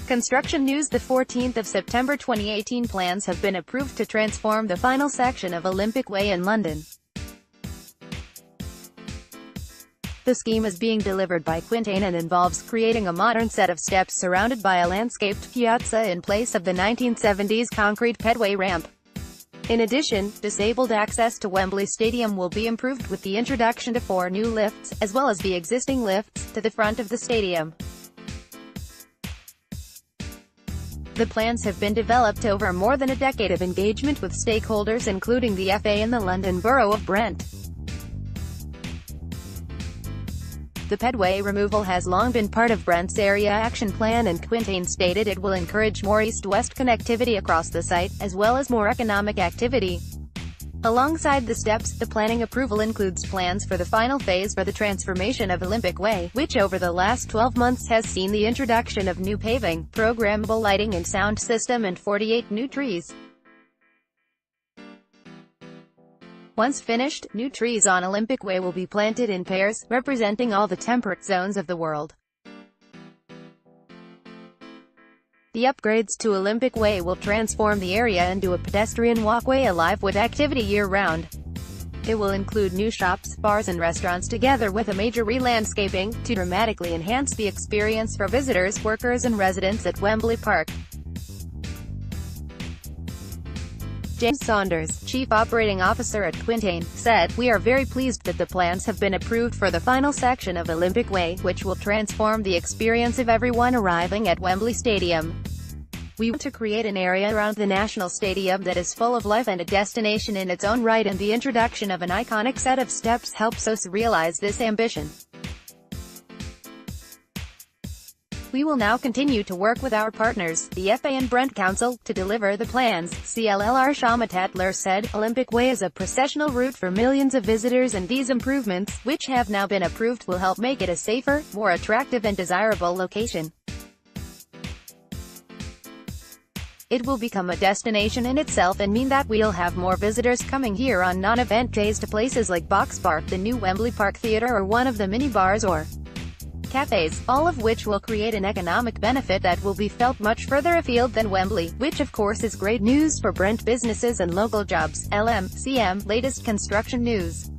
Construction news: the 14th of September 2018 plans have been approved to transform the final section of Olympic Way in London. The scheme is being delivered by Quintain and involves creating a modern set of steps surrounded by a landscaped piazza in place of the 1970s concrete Pedway ramp. In addition, disabled access to Wembley Stadium will be improved with the introduction to 4 new lifts, as well as the existing lifts, to the front of the stadium. The plans have been developed over more than a decade of engagement with stakeholders including the FA and the London Borough of Brent. The Pedway removal has long been part of Brent's area action plan, and Quintain stated it will encourage more east-west connectivity across the site, as well as more economic activity. Alongside the steps, the planning approval includes plans for the final phase for the transformation of Olympic Way, which over the last 12 months has seen the introduction of new paving, programmable lighting and sound system, and 48 new trees. Once finished, new trees on Olympic Way will be planted in pairs, representing all the temperate zones of the world. The upgrades to Olympic Way will transform the area into a pedestrian walkway alive with activity year-round. It will include new shops, bars and restaurants together with a major re-landscaping, to dramatically enhance the experience for visitors, workers and residents at Wembley Park. James Saunders, Chief Operating Officer at Quintain, said, "We are very pleased that the plans have been approved for the final section of Olympic Way, which will transform the experience of everyone arriving at Wembley Stadium. We want to create an area around the National Stadium that is full of life and a destination in its own right, and the introduction of an iconic set of steps helps us realize this ambition. We will now continue to work with our partners, the FA and Brent Council, to deliver the plans," CLLR Shamatatler said. Olympic Way is a processional route for millions of visitors, and these improvements, which have now been approved, will help make it a safer, more attractive and desirable location. It will become a destination in itself and mean that we'll have more visitors coming here on non-event days to places like Box Park, the new Wembley Park Theatre, or one of the mini bars or cafes, all of which will create an economic benefit that will be felt much further afield than Wembley, which of course is great news for Brent businesses and local jobs. LMCM, latest construction news.